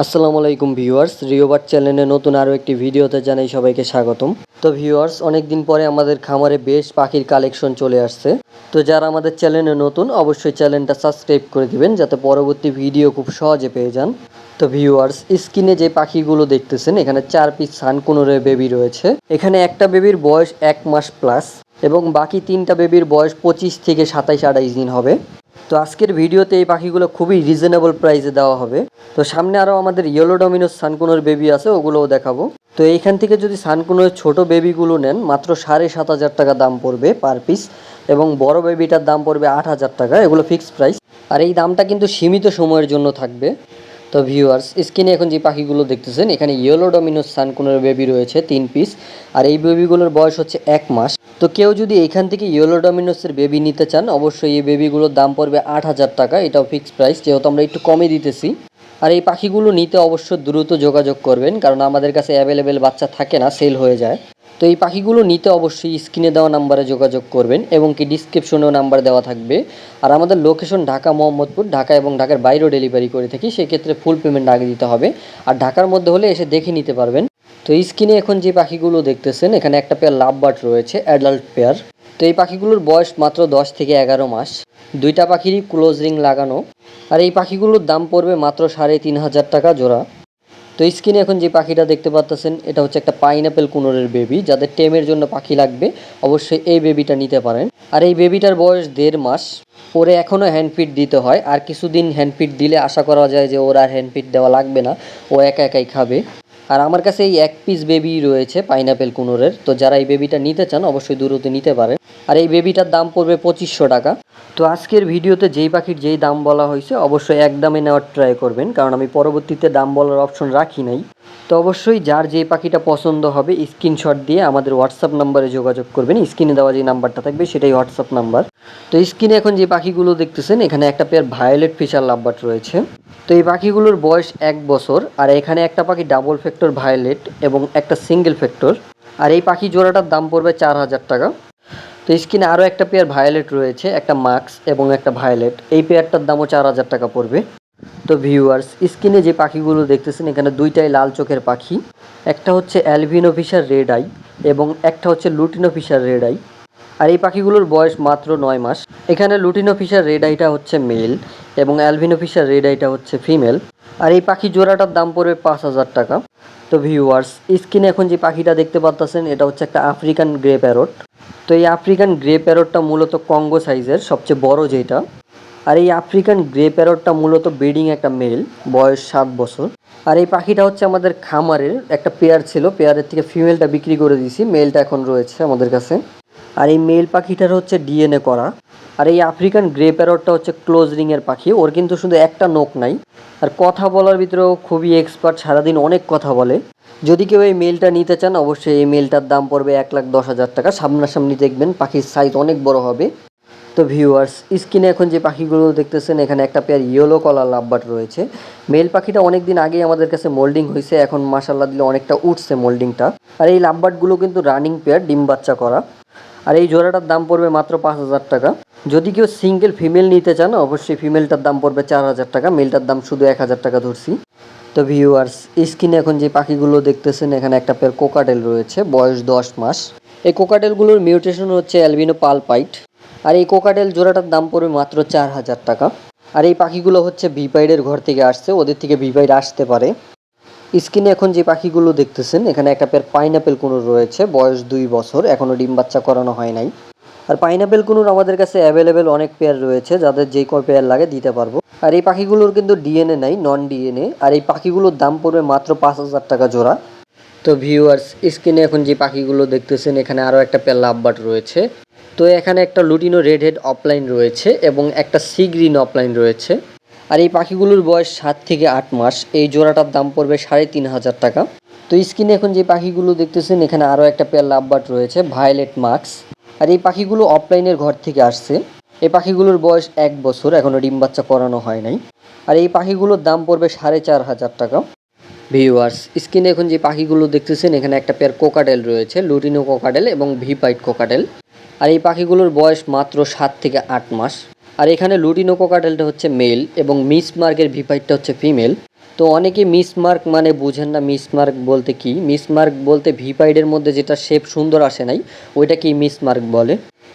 আসসালামু আলাইকুম ভিউয়ার্স, রিওবার্ড চ্যানেলে নতুন আরও একটি ভিডিওতে জানাই সবাইকে স্বাগতম। তো ভিউয়ার্স, অনেক দিন পরে আমাদের খামারে বেশ পাখির কালেকশন চলে আসছে। তো যারা আমাদের চ্যানেলে নতুন অবশ্যই চ্যানেলটা সাবস্ক্রাইব করে দিবেন যাতে পরবর্তী ভিডিও খুব সহজে পেয়ে যান। তো ভিউয়ার্স, স্ক্রিনে যে পাখিগুলো দেখতেছেন এখানে 4 পিস সানকুনোরের বেবি রয়েছে। এখানে একটা বেবির বয়স 1 মাস প্লাস এবং বাকি 3টা বেবির বয়স 25 থেকে 27-28 দিন হবে। তো আজকের ভিডিওতে এই পাখিগুলো খুবই রিজনেবল প্রাইসে দেওয়া হবে। তো সামনে আরও আমাদের ইয়েলো ডমিনোস সানকুনোর বেবি আছে, ওগুলোও দেখাবো। তো এইখান থেকে যদি সানকুনোর ছোট বেবিগুলো নেন মাত্র 7,500 টাকা দাম পড়বে পার পিস, এবং বড় বেবিটার দাম পড়বে 8,000 টাকা। এগুলো ফিক্সড প্রাইস, আর এই দামটা কিন্তু সীমিত সময়ের জন্য থাকবে। তো ভিউয়ার্স, স্ক্রিনে এখন যে পাখিগুলো দেখতেছেন এখানে ইয়েলো ডমিনোস সানকুনোর বেবি রয়েছে 3 পিস, আর এই বেবিগুলোর বয়স হচ্ছে 1 মাস। তো কেউ যদি এখান থেকে ইয়েলো ডমিনোসের বেবি নিতে চান অবশ্যই এই বেবিগুলোর দাম পড়বে 8,000 টাকা। এটাও ফিক্সড প্রাইস, যেহেতু আমরা একটু কমে দিতেছি। আর এই পাখিগুলো নিতে অবশ্য দ্রুত যোগাযোগ করবেন, কারণ আমাদের কাছে অ্যাভেলেবেল বাচ্চা থাকে না, সেল হয়ে যায়। তো এই পাখিগুলো নিতে অবশ্যই স্ক্রিনে দেওয়া নাম্বারে যোগাযোগ করবেন, এবং কি ডিসক্রিপশনেও নাম্বার দেওয়া থাকবে। আর আমাদের লোকেশন ঢাকা মোহাম্মদপুর, ঢাকা এবং ঢাকার বাইরেও ডেলিভারি করে থাকি, সেক্ষেত্রে ফুল পেমেন্ট আগে দিতে হবে। আর ঢাকার মধ্যে হলে এসে দেখে নিতে পারবেন। তো স্ক্রিনে এখন যে পাখিগুলো দেখতেছেন এখানে একটা পেয়ার লাভবার্ড রয়েছে, অ্যাডাল্ট পেয়ার। তো এই পাখিগুলোর বয়স মাত্র 10 থেকে 11 মাস। দুইটা পাখিরই ক্লোজ রিং লাগানো। আর এই পাখিগুলোর দাম পড়বে মাত্র 3,500 টাকা জোড়া। তো স্ক্রিনে এখন যে পাখিটা দেখতে পাচ্ছেন এটা হচ্ছে একটা পাইনাপেল কুনোরের বেবি। যাদের টেমের জন্য পাখি লাগবে অবশ্যই এই বেবিটা নিতে পারেন। আর এই বেবিটার বয়স 1.5 মাস। ওরে এখনও হ্যান্ডফিড দিতে হয়, আর কিছুদিন হ্যান্ডফিড দিলে আশা করা যায় যে ওর আর হ্যান্ডফিড দেওয়া লাগবে না, ও একা একাই খাবে। আর আমার কাছে এই 1 পিস বেবি রয়েছে পাইনাপেল কুনোরের। তো যারা এই বেবিটা নিতে চান অবশ্যই দূরত্বে নিতে পারেন। আর এই বেবিটার দাম পড়বে 2500 টাকা। তো আজকের ভিডিওতে যেই পাখির যেই দাম বলা হয়েছে অবশ্যই এক দামে নেওয়ার ট্রাই করবেন, কারণ আমি পরবর্তীতে দাম বলার অপশন রাখি নাই। তো অবশ্যই যার যেই পাখিটা পছন্দ হবে স্ক্রিনশট দিয়ে আমাদের হোয়াটসঅ্যাপ নাম্বারে যোগাযোগ করবেন। স্ক্রিনে দেওয়া যে নাম্বারটা থাকবে সেটাই হোয়াটসঅ্যাপ নাম্বার। তো স্ক্রিনে এখন যে পাখিগুলো দেখতেছেন এখানে একটা পেয়ার ভায়োলেট ফিশার লাভবার্ড রয়েছে। তো এই পাখিগুলোর বয়স 1 বছর। আর এখানে একটা পাখি ডাবল ফ্যাক্টর ভায়োলেট এবং একটা সিঙ্গেল ফ্যাক্টর। আর এই পাখি জোড়াটার দাম পড়বে 4,000 টাকা। তো স্ক্রিনে আরও একটা পেয়ার ভায়োলেট রয়েছে, একটা মাক্স এবং একটা ভায়োলেট। এই পেয়ারটার দামও 4,000 টাকা পড়বে। তো ভিউয়ার্স, স্ক্রিনে যে পাখিগুলো দেখতেছেন এখানে দুইটাই লাল চোখের পাখি। একটা হচ্ছে অ্যালবিনো ফিশার রেড আই এবং একটা হচ্ছে লুটিনো ফিশার রেড আই। আর এই পাখিগুলোর বয়স মাত্র 9 মাস। এখানে লুটিনো ফিশার রেড আইটা হচ্ছে মেল এবং অ্যালবিনো ফিশার রেড আইটা হচ্ছে ফিমেল। আর এই পাখি জোড়াটার দাম পড়বে 5,000 টাকা। তো ভিউয়ার্স, স্ক্রিনে এখন যে পাখিটা দেখতে পাচ্ছেন এটা হচ্ছে একটা আফ্রিকান গ্রে প্যারট। তো এই আফ্রিকান গ্রে প্যারটটা মূলত কঙ্গো সাইজের, সবচেয়ে বড় যেটা। আর এই আফ্রিকান গ্রে প্যারটটা মূলত ব্রিডিং একটা মেল, বয়স 7 বছর। আর এই পাখিটা হচ্ছে আমাদের খামারের একটা পেয়ার ছিল, পেয়ারের থেকে ফিমেলটা বিক্রি করে দিয়েছি, মেলটা এখন রয়েছে আমাদের কাছে। আর এই মেল পাখিটার হচ্ছে ডিএনএ করা। আর এই আফ্রিকান গ্রে প্যারটটা হচ্ছে ক্লোজ রিংয়ের পাখি, ওর কিন্তু শুধু একটা নোক নাই। আর কথা বলার ভিতরেও খুবই এক্সপার্ট, সারাদিন অনেক কথা বলে। যদি কেউ এই মেলটা নিতে চান অবশ্যই এই মেলটার দাম পড়বে 1,10,000 টাকা। সামনাসামনি দেখবেন পাখির সাইজ অনেক বড় হবে। তো ভিউয়ার্স, স্ক্রিনে এখন যে পাখিগুলো দেখতেছেন এখানে একটা পেয়ার ইয়েলো কলার লাভবার্ড রয়েছে। মেল পাখিটা অনেক দিন আগেই আমাদের কাছে মোল্ডিং হয়েছে, এখন মাশাআল্লাহ দিলে অনেকটা উঠছে মোল্ডিংটা। আর এই লাভবার্ডগুলো কিন্তু রানিং পেয়ার, ডিম বাচ্চা করা। আর এই জোড়াটার দাম পড়বে মাত্র 5,000 টাকা। যদি কেউ সিঙ্গেল ফিমেল নিতে চান অবশ্যই ফিমেলটার দাম পড়বে 4,000 টাকা, মেলটার দাম শুধু 1,000 টাকা ধরছি। তো ভিউয়ার্স, স্ক্রিনে এখন যে পাখিগুলো দেখতেছেন এখানে একটা পেয়ার কোকাটেল রয়েছে, বয়স 10 মাস। এই কোকাটেলগুলোর মিউটেশন হচ্ছে অ্যালবিনো পালপাইট। আর এই কোকাটেল জোড়াটার দাম পড়বে মাত্র 4,000 টাকা। আর এই পাখিগুলো হচ্ছে ভিপাইডের ঘর থেকে আসছে, ওদের থেকে ভিপাইড আসতে পারে। স্ক্রিনে এখন যে পাখিগুলো দেখতেছেন এখানে একটা পেয়ার পাইনাপেল কুনুর রয়েছে, বয়স 2 বছর, এখনও ডিম বাচ্চা করানো হয় নাই। আর পাইনাপেল কুনুর আমাদের কাছে অ্যাভেলেবেল অনেক পেয়ার রয়েছে, যাদের যেই কয় পেয়ার লাগে দিতে পারবো। আর এই পাখিগুলোর কিন্তু ডিএনএ নাই, নন ডিএনএ। আর এই পাখিগুলোর দাম পড়বে মাত্র 5,000 টাকা জোড়া। তো ভিউয়ার্স, স্ক্রিনে এখন যে পাখিগুলো দেখতেছেন এখানে আরও একটা পেয়ার লাভবার্ড রয়েছে। তো এখানে একটা লুটিনো রেড হেড অফলাইন রয়েছে এবং একটা সি গ্রিন অফলাইন রয়েছে। আর এই পাখিগুলোর বয়স 7 থেকে 8 মাস। এই জোড়াটার দাম পড়বে 3,500 টাকা। তো স্ক্রিনে এখন যে পাখিগুলো দেখতেছেন এখানে আরও একটা পেয়ার লাভবার্ড রয়েছে, ভায়োলেট মাক্স। আর এই পাখিগুলো অফলাইনের ঘর থেকে আসছে। এই পাখিগুলোর বয়স 1 বছর, এখনও ডিম বাচ্চা করানো হয় নাই। আর এই পাখিগুলোর দাম পড়বে 4,500 টাকা। ভিউয়ার্স, স্ক্রিনে এখন যে পাখিগুলো দেখতেছেন এখানে একটা পেয়ার কোকাটেল রয়েছে, লুটিনো কোকাটেল এবং ভিপাইট কোকাটেল। আর এই পাখিগুলোর বয়স মাত্র 7 থেকে 8 মাস। আর এখানে লুটিনো কোকাটেলটা হচ্ছে মেল এবং মিস মার্কের ভিপাইটটা হচ্ছে ফিমেল। তো অনেকে মিস মার্ক মানে বুঝেন না, মিস মার্ক বলতে কি? মিস মার্ক বলতে ভিপাইডের মধ্যে যেটা শেপ সুন্দর আসে নাই ওইটাকেই মিস মার্ক বলে।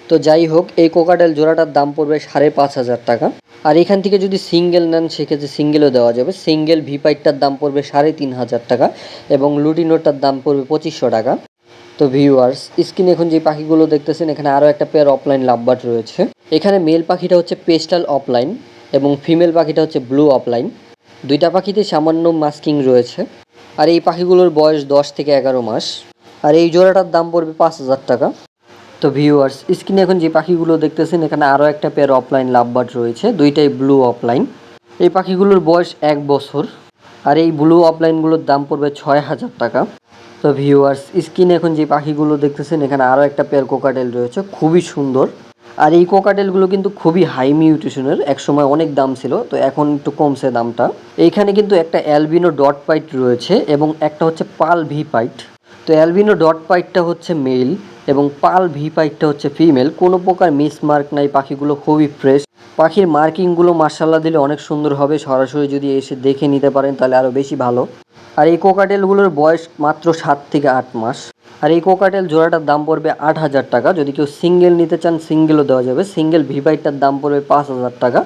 তো যাই হোক, এই কোকাটেল জোড়াটার দাম পড়বে 5,500 টাকা। আর এখান থেকে যদি সিঙ্গেল নেন সেক্ষেত্রে সিঙ্গেলও দেওয়া যাবে। সিঙ্গেল ভিপাইটটার দাম পড়বে 3,500 টাকা এবং লুটিনোটার দাম পড়বে 2500 টাকা। তো ভিউয়ার্স, স্ক্রিনে এখন যে পাখিগুলো দেখতেছেন এখানে আরও একটা পেয়ার অফলাইন লাভবার্ড রয়েছে। এখানে মেল পাখিটা হচ্ছে পেস্টাল অফলাইন এবং ফিমেল পাখিটা হচ্ছে ব্লু অফলাইন। দুইটা পাখিতে সামান্য মাস্কিং রয়েছে। আর এই পাখিগুলোর বয়স 10 থেকে 11 মাস। আর এই জোড়াটার দাম পড়বে 5,000 টাকা। তো ভিউয়ার্স, স্ক্রিনে এখন যে পাখিগুলো দেখতেছেন এখানে আরও একটা পেয়ার অফলাইন লাভবার্ড রয়েছে, দুইটাই ব্লু অফলাইন। এই পাখিগুলোর বয়স 1 বছর। আর এই ব্লু অফলাইনগুলোর দাম পড়বে 6,000 টাকা। তো ভিউয়ার্স, স্ক্রিনে এখন যে পাখিগুলো দেখতেছেন এখানে আরও একটা পেয়ার কোকাটেল রয়েছে, খুবই সুন্দর। আর এই কোকাটেলগুলো কিন্তু খুবই হাই মিউটেশনের, একসময় অনেক দাম ছিল, তো এখন একটু কমছে দামটা। এইখানে কিন্তু একটা অ্যালবিনো ডট পাইট রয়েছে এবং একটা হচ্ছে পাল ভি পাইট। তো অ্যালবিনো ডট পাইটটা হচ্ছে মেল এবং পাল ভি পাইটটা হচ্ছে ফিমেল। কোনো প্রকার মিস মার্ক নাই, পাখিগুলো খুবই ফ্রেশ। পাখির মার্কিংগুলো মার্শাল্লাহ দিলে অনেক সুন্দর হবে। সরাসরি যদি এসে দেখে নিতে পারেন তাহলে আরও বেশি ভালো। আর এই কোকাটেলগুলোর বয়স মাত্র 7 থেকে 8 মাস। আর এই কোকাটেল জোড়াটার দাম পড়বে 8,000 টাকা। যদি কেউ সিঙ্গেল নিতে চান সিঙ্গেলও দেওয়া যাবে। সিঙ্গেল ভিপাইটটার দাম পড়বে 5,000 টাকা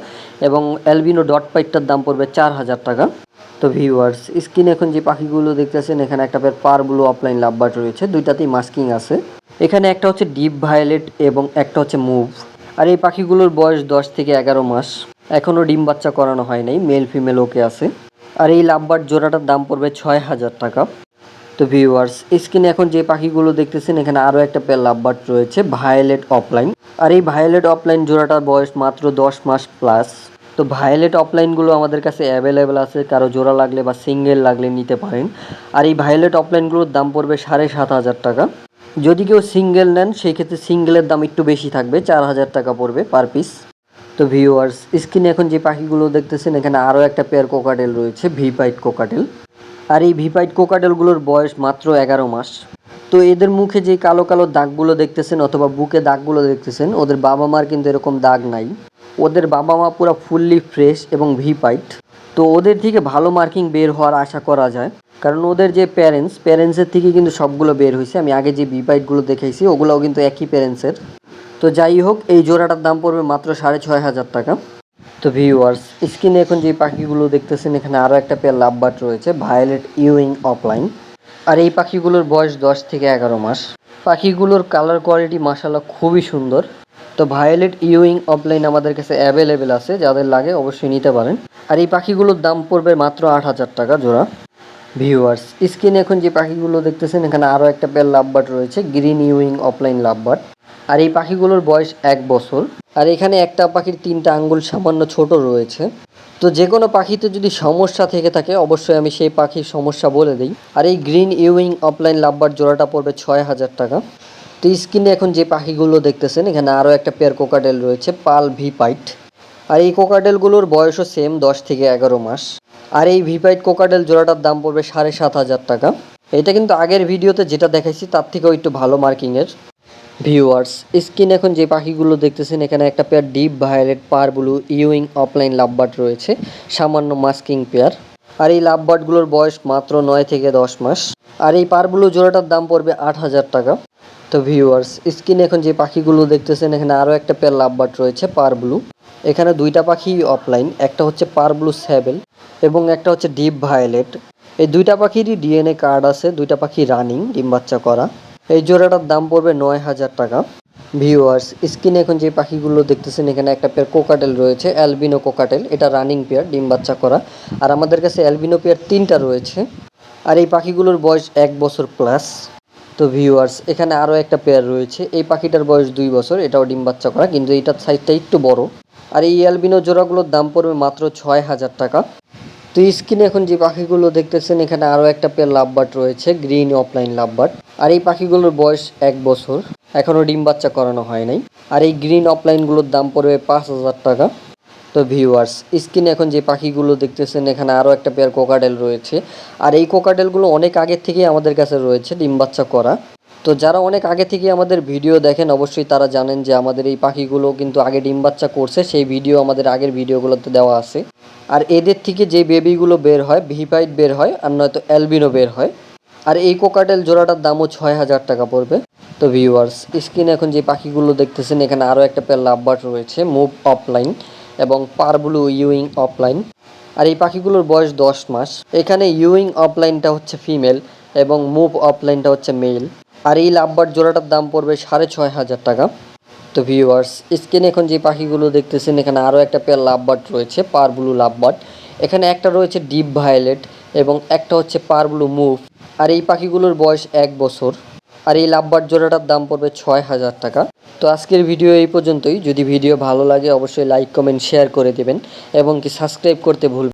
এবং অ্যালবিনো ডট পাইটটার দাম পড়বে 4,000 টাকা। তো ভিউয়ার্স, স্ক্রিনে এখন যে পাখিগুলো দেখতেছেন এখানে একটা পেয়ার পার ব্লু অফলাইন লাভবার্ড রয়েছে, দুইটাতেই মাস্কিং আছে। এখানে একটা হচ্ছে ডিপ ভায়োলেট এবং একটা হচ্ছে মুভ। আর এই পাখিগুলোর বয়স 10 থেকে 11 মাস। এখনও ডিম বাচ্চা করানো হয় নাই, মেল ফিমেল ওকে আছে। আর এই লাভবার্ড জোড়াটার দাম পড়বে 6,000 টাকা। তো ভিউয়ার্স, স্ক্রিনে এখন যে পাখিগুলো দেখতেছেন এখানে আরও একটা পেয়ার লাভবার্ড রয়েছে, ভায়োলেট অফলাইন। আর এই ভায়োলেট অফলাইন জোড়াটার বয়স মাত্র 10 মাস প্লাস। তো ভায়োলেট অফলাইনগুলো আমাদের কাছে অ্যাভেলেবেল আছে, কারো জোড়া লাগলে বা সিঙ্গেল লাগলে নিতে পারেন। আর এই ভায়োলেট অফলাইনগুলোর দাম পড়বে 7,500 টাকা। যদি কেউ সিঙ্গেল নেন সেই ক্ষেত্রে সিঙ্গেলের দাম একটু বেশি থাকবে, 4,000 টাকা পড়বে পার পিস। তো ভিউয়ার্স, স্ক্রিনে এখন যে পাখিগুলো দেখতেছেন এখানে আরও একটা পেয়ার কোকাটেল রয়েছে, ভিপাইট কোকাটেল। আর এই ভিপাইট কোকাটেলগুলোর বয়স মাত্র 11 মাস। তো এদের মুখে যে কালো কালো দাগগুলো দেখতেছেন অথবা বুকে দাগগুলো দেখতেছেন, ওদের বাবা মার কিন্তু এরকম দাগ নাই। ওদের বাবা মা পুরো ফুললি ফ্রেশ এবং ভিপাইট। তো ওদের থেকে ভালো মার্কিং বের হওয়ার আশা করা যায়, কারণ ওদের যে প্যারেন্টসের থেকে কিন্তু সবগুলো বের হয়েছে। আমি আগে যে ভিপাইটগুলো দেখেছি ওগুলোও কিন্তু একই প্যারেন্টসের। তো যাই হোক, এই জোড়াটার দাম পড়বে মাত্র 6,500 টাকা। তো ভিউয়ার্স, স্ক্রিনে এখন যে পাখিগুলো দেখতেছেন এখানে আরও একটা পেয়ার লাভবার্ড রয়েছে, ভায়োলেট ইউইং অফলাইন। আর এই পাখিগুলোর বয়স 10 থেকে 11 মাস। পাখিগুলোর কালার কোয়ালিটি মাশাআল্লাহ খুবই সুন্দর। তো ভায়োলেট ইউইং অফলাইন আমাদের কাছে অ্যাভেলেবেল আছে, যাদের লাগে অবশ্যই নিতে পারেন। আর এই পাখিগুলোর দাম পড়বে মাত্র 8,000 টাকা জোড়া। ভিউয়ার্স, স্ক্রিনে এখন যে পাখিগুলো দেখতেছেন এখানে আরও একটা পেয়ার লাভবার্ড রয়েছে, গ্রিন ইউইং অফলাইন লাভবার্ড। আর এই পাখিগুলোর বয়স 1 বছর। আর এখানে একটা পাখির 3টা আঙ্গুল সামান্য ছোট রয়েছে। তো যে কোনো পাখিতে যদি সমস্যা থেকে থাকে অবশ্যই আমি সেই পাখির সমস্যা বলে দিই। আর এই গ্রিন ইউইং অফলাইন লাভবার্ড জোড়াটা পড়বে 6,000 টাকা। তো স্ক্রিনে এখন যে পাখিগুলো দেখতেছেন এখানে আরও একটা পেয়ার কোকাটেল রয়েছে, পাল ভি পাইট। আর এই কোকাটেলগুলোর বয়সও সেম, 10 থেকে 11 মাস। আর এই ভিপাইট কোকাটেল জোড়াটার দাম পড়বে 7,500 টাকা। এটা কিন্তু আগের ভিডিওতে যেটা দেখাইছি তার থেকেও একটু ভালো মার্কিংয়ের। ভিউয়ার্স, স্ক্রিন এখন যে পাখিগুলো দেখতেছেন এখানে একটা পেয়ার ডিপ ভায়োলেট পার ব্লু ইউইং অফলাইন লাভবার্ড রয়েছে, সামান্য মাস্কিং পেয়ার। আর এই লাভবার্ডগুলোর বয়স মাত্র 9 থেকে 10 মাস। আর এই পার ব্লু জোড়াটার দাম পড়বে 8,000 টাকা। তো ভিউয়ার্স, স্ক্রিনে এখন যে পাখিগুলো দেখতেছেন এখানে আরও একটা পেয়ার লাভবার্ড রয়েছে, পার ব্লু। এখানে দুইটা পাখি অফলাইন, একটা হচ্ছে পার ব্লু স্যাবেল এবং একটা হচ্ছে ডিপ ভায়োলেট। এই দুইটা পাখিরই ডিএনএ কার্ড আছে, দুইটা পাখি রানিং, ডিম বাচ্চা করা। এই জোড়াটার দাম পড়বে 9,000 টাকা। ভিউয়ার্স, স্ক্রিনে এখন যে পাখিগুলো দেখতেছেন এখানে একটা পেয়ার কোকাটেল রয়েছে, অ্যালবিনো কোকাটেল। এটা রানিং পেয়ার, ডিম বাচ্চা করা। আর আমাদের কাছে অ্যালবিনো পেয়ার 3টা রয়েছে। আর এই পাখিগুলোর বয়স 1 বছর প্লাস। তো ভিউয়ার্স, এখানে আরও একটা পেয়ার রয়েছে, এই পাখিটার বয়স 2 বছর, এটাও ডিম বাচ্চা করা কিন্তু এইটার সাইজটা একটু বড়। আর এই অ্যালবিনো জোড়াগুলোর দাম পড়বে মাত্র 6,000 টাকা। তো স্ক্রিনে এখন যে পাখিগুলো দেখতেছেন এখানে আরও একটা পেয়ার লাভবার্ড রয়েছে, গ্রিন অফলাইন লাভবার্ড। আর এই পাখিগুলোর বয়স 1 বছর, এখনও ডিম বাচ্চা করানো হয় নাই। আর এই গ্রিন অফলাইনগুলোর দাম পড়বে 5,000 টাকা। তো ভিউয়ার্স, স্ক্রিনে এখন যে পাখিগুলো দেখতেছেন এখানে আরও একটা পেয়ার কোকাটেল রয়েছে। আর এই কোকাটেলগুলো অনেক আগের থেকেই আমাদের কাছে রয়েছে, ডিম বাচ্চা করা। তো তো যারা অনেক আগে থেকে আমাদের ভিডিও দেখেন অবশ্যই তারা জানেন যে আমাদের এই পাখিগুলো কিন্তু আগে ডিম বাচ্চা করছে, সেই ভিডিও আমাদের আগের ভিডিওগুলোতে দেওয়া আছে। আর এদের থেকে যে বেবিগুলো বের হয় ভিপাইট বের হয় আর নয়তো অ্যালবিনো বের হয়। আর এই কোকাটেল জোড়াটার দামও 6,000 টাকা পড়বে। তো ভিউয়ার্স, স্ক্রিনে এখন যে পাখিগুলো দেখতেছেন এখানে আরও একটা পেয়ার লাভবার্ড রয়েছে, মুভ অফলাইন এবং পারব্লু ইউইং অফলাইন। আর এই পাখিগুলোর বয়স 10 মাস। এখানে ইউইং অফলাইনটা হচ্ছে ফিমেল এবং মুভ অফলাইনটা হচ্ছে মেল। আর এই লাভবার্ড জোড়াটার দাম পড়বে 6,500 টাকা। তো ভিউয়ার্স, স্ক্রিনে এখন যে পাখিগুলো দেখতেছেন এখানে আরও একটা পেয়ার লাভবার্ড রয়েছে, পারব্লু লাভবার্ড। এখানে একটা রয়েছে ডিপ ভায়োলেট এবং একটা হচ্ছে পারব্লু মুভ। আর এই পাখিগুলোর বয়স 1 বছর। আর এই লাভবার্ড জোড়াটার দাম পড়বে 6,000 টাকা। তো আজকের ভিডিও এই পর্যন্তই। যদি ভিডিও ভালো লাগে অবশ্যই লাইক কমেন্ট শেয়ার করে দেবেন এবং কি সাবস্ক্রাইব করতে ভুলবেন